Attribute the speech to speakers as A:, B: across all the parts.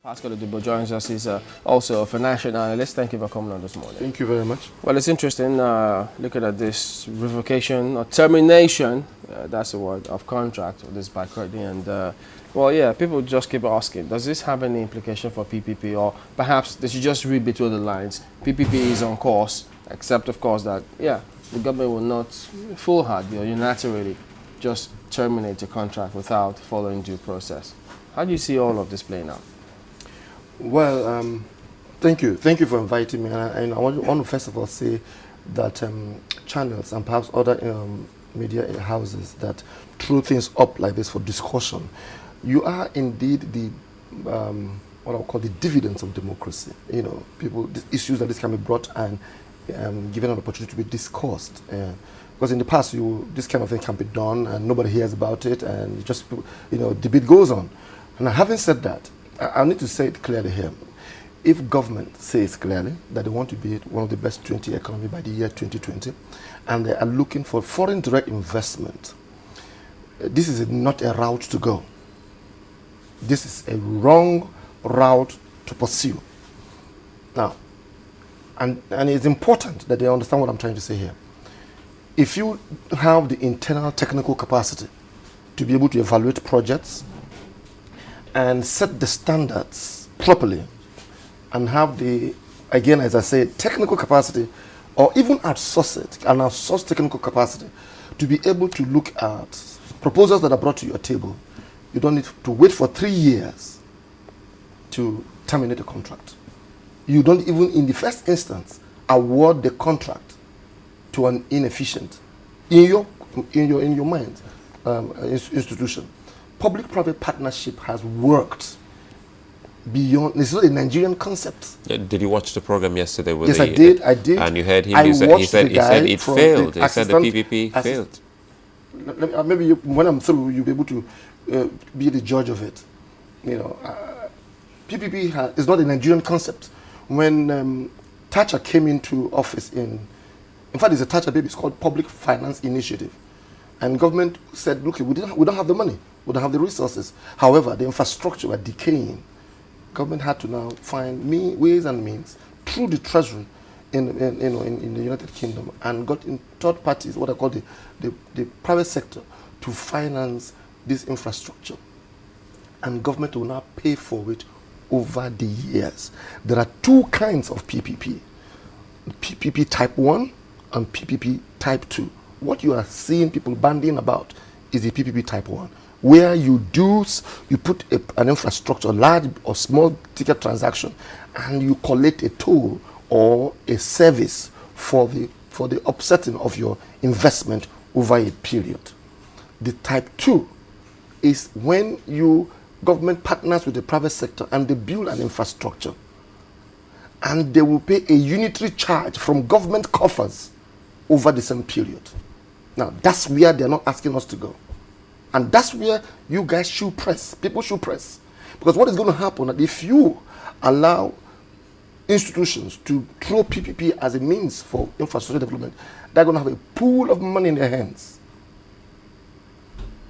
A: Pascal Odibo joins us. He's also a financial analyst. Thank you for coming on this morning.
B: Thank you very much.
A: Well, it's interesting looking at this revocation or termination, that's the word, of contract with this Bi-Courtney. And, well, yeah, people just keep asking, does this have any implication for PPP? Or perhaps they should just read between the lines. PPP is on course, except, of course, that, yeah, the government will not foolhardy or unilaterally just terminate the contract without following due process. How do you see all of this playing out?
B: Well, thank you. Thank you for inviting me. And I want to first of all say that channels and perhaps other media houses that throw things up like this for discussion, you are indeed the what I would call the dividends of democracy. You know, people, issues like this can be brought and given an opportunity to be discussed. Because in the past, this kind of thing can be done and nobody hears about it, and just debate goes on. And having said that, I need to say it clearly here. If government says clearly that they want to be one of the best 20 economy by the year 2020, and they are looking for foreign direct investment, this is not a route to go. This is a wrong route to pursue. Now, and it's important that they understand what I'm trying to say here. If you have the internal technical capacity to be able to evaluate projects and set the standards properly, and have the, again, as I say, technical capacity, or even outsource it, and outsource technical capacity, to be able to look at proposals that are brought to your table, you don't need to wait for 3 years to terminate a contract. You don't even, in the first instance, award the contract to an inefficient, in your mind, institution. Public-private partnership has worked beyond. It's not a Nigerian concept.
C: Did you watch the program yesterday? With
B: yes, I did. And
C: you heard him. He said it failed. He said the PPP failed.
B: Maybe when I'm through, you'll be able to be the judge of it. You know, PPP is not a Nigerian concept. When Thatcher came into office in fact, it's a Thatcher baby. It's called Public Finance Initiative. And government said, look, we don't have the money. We don't have the resources. However, the infrastructure were decaying. Government had to now find ways and means through the treasury in the United Kingdom, and got in third parties, what I call the private sector, to finance this infrastructure. And government will now pay for it over the years. There are two kinds of PPP. PPP type 1 and PPP type 2. What you are seeing people banding about is the PPP type 1, where you put an infrastructure, large or small ticket transaction, and you collect a toll or a service for the offsetting of your investment over a period. The type 2 is when government partners with the private sector and they build an infrastructure, and they will pay a unitary charge from government coffers over the same period. Now, that's where they're not asking us to go. And that's where you guys should press. People should press. Because what is going to happen if you allow institutions to throw PPP as a means for infrastructure development, they're going to have a pool of money in their hands.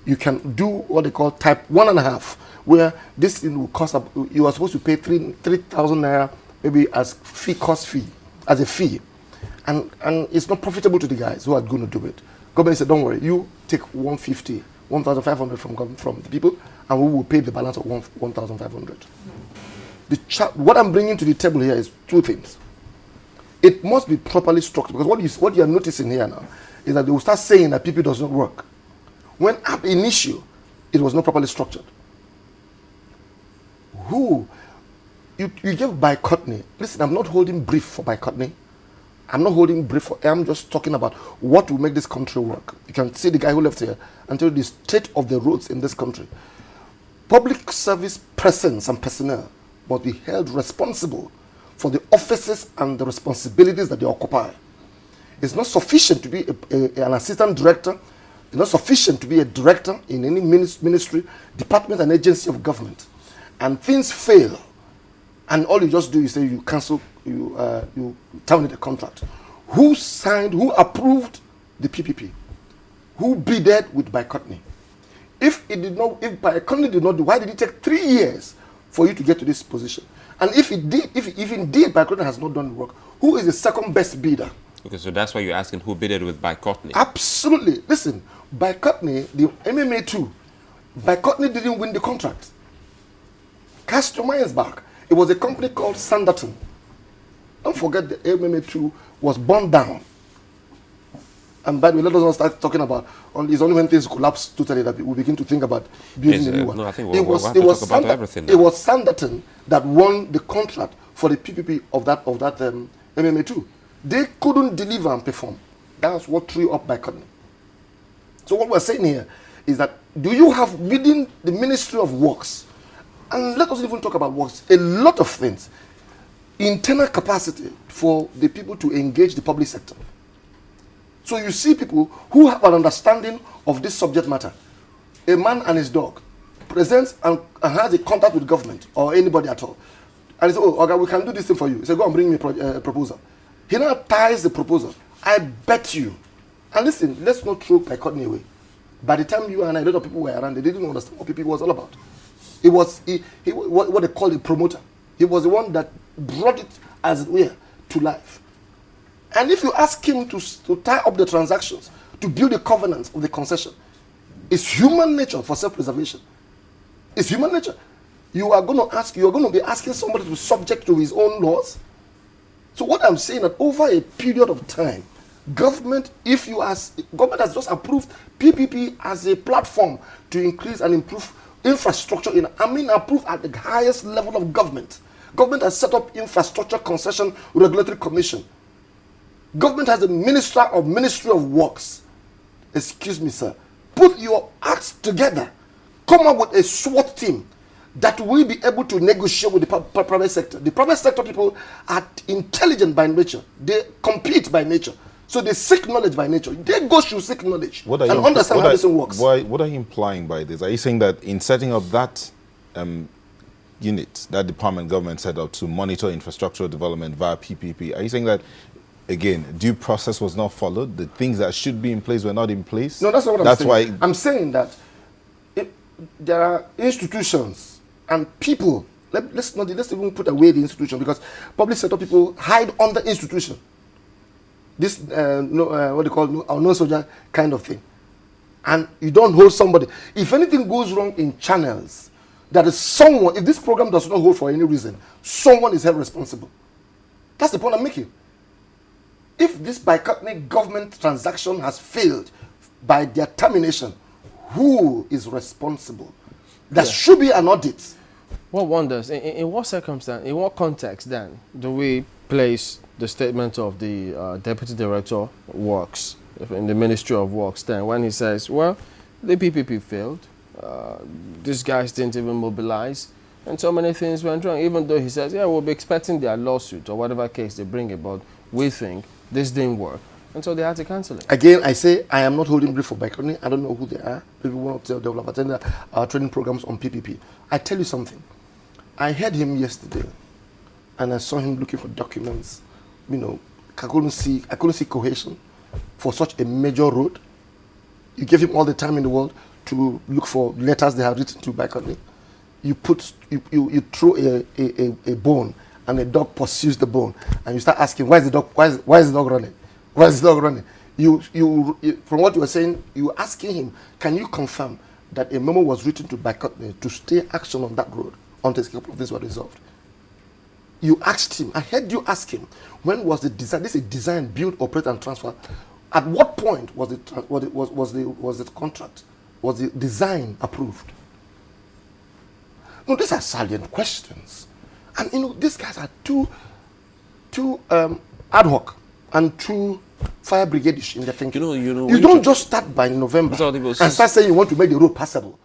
B: You can do what they call type 1.5, where this thing will cost, you are supposed to pay 3,000 naira, maybe as as a fee. And it's not profitable to the guys who are going to do it. Government said, don't worry, you take 150, 1,500 from the people, and we will pay the balance of 1,500. What I'm bringing to the table here is two things. It must be properly structured, because what you are noticing here now is that they will start saying that PPP does not work. When ab initio, it was not properly structured. You gave Bi-Courtney. Listen, I'm not holding brief for Bi-Courtney. I'm just talking about what will make this country work. You can see the guy who left here and tell you the state of the roads in this country. Public service persons and personnel must be held responsible for the offices and the responsibilities that they occupy. It's not sufficient to be an assistant director. It's not sufficient to be a director in any ministry, department, and agency of government. And things fail. And all you just do is say you cancel, you terminate the contract. Who approved the PPP? Who bidded with Bi-Courtney? If Bi-Courtney did not do, why did it take 3 years for you to get to this position. And if indeed Bi-Courtney has not done the work, who is the second best bidder?
C: Okay, so that's why you're asking who bidded with Bi-Courtney.
B: Absolutely. Listen, Bi-Courtney, the MMA2, Bi-Courtney didn't win the contract. Cast your minds back. It was a company called Sanderton. Don't forget the MMA2 was burned down. And by the way, let us not start talking about, it's only when things collapse totally that we begin to think about building a new one.
C: No, I think we'll have to talk about everything now.
B: It was Sanderton that won the contract for the PPP of that MMA2. They couldn't deliver and perform. That's what threw up Bi-Courtney. So what we're saying here is that, do you have within the Ministry of Works, and let us even talk about works, a lot of things, internal capacity for the people to engage the public sector. So you see people who have an understanding of this subject matter. A man and his dog presents and has a contact with government or anybody at all. And he says, oh, okay, we can do this thing for you. He says, go and bring me a proposal. He now ties the proposal. I bet you. And listen, let's not throw Bi-Courtney away. By the time you and I, a lot of people were around, they didn't understand what PPP was all about. It was what they call a promoter. He was the one that brought it, as it were, to life. And if you ask him to tie up the transactions, to build the covenants of the concession, it's human nature for self-preservation. It's human nature. You are going to be asking somebody to be subject to his own laws. So what I'm saying that over a period of time, government has just approved PPP as a platform to increase and improve infrastructure approved at the highest level of government. Government has set up Infrastructure Concession Regulatory Commission. Government has a Ministry of Works. Excuse me, sir. Put your acts together. Come up with a SWAT team that will be able to negotiate with the private sector. The private sector people are intelligent by nature. They compete by nature. So they seek knowledge by nature. They go to seek knowledge and understand how this thing works.
D: What are you implying by this? Are you saying that in setting up that unit, that department government set up to monitor infrastructural development via PPP, are you saying that, again, due process was not followed? The things that should be in place were not in place?
B: No, that's not what I'm saying. I'm saying that there are institutions and people. Let's even put away the institution, because public sector people hide under institution. This what they call no soldier kind of thing, and you don't hold somebody. If anything goes wrong in channels, that is someone. If this program does not hold for any reason, someone is held responsible. That's the point I'm making. If this Bi-Courtney government transaction has failed by their termination, who is responsible? There should be an audit.
A: What wonders, in what circumstance, in what context then do we place the statement of the Deputy Director Works in the Ministry of Works then, when he says, well, the PPP failed, these guys didn't even mobilize, and so many things went wrong, even though he says, yeah, we'll be expecting their lawsuit or whatever case they bring about, we think this didn't work. And so they had to cancel it.
B: Again, I say I am not holding brief for Bi-Courtney. I don't know who they are. Maybe one of them have attended our training programs on PPP. I tell you something. I heard him yesterday, and I saw him looking for documents. You know, I couldn't see cohesion for such a major road. You gave him all the time in the world to look for letters they have written to Bi-Courtney. You throw a bone, and a dog pursues the bone, and you start asking, why is the dog running? Why is the dog running? You from what you were saying, you were asking him, can you confirm that a memo was written to Bi-Courtney to stay action on that road until a couple of things were resolved? You asked him, I heard you ask him, when was the design? This is design, build, operate, and transfer. At what point was the contract, was the design approved? No, these are salient questions. And you know, these guys are too ad hoc and too fire brigadish in their thinking.
C: You know,
B: you don't just start by November and start saying you want to make the road passable.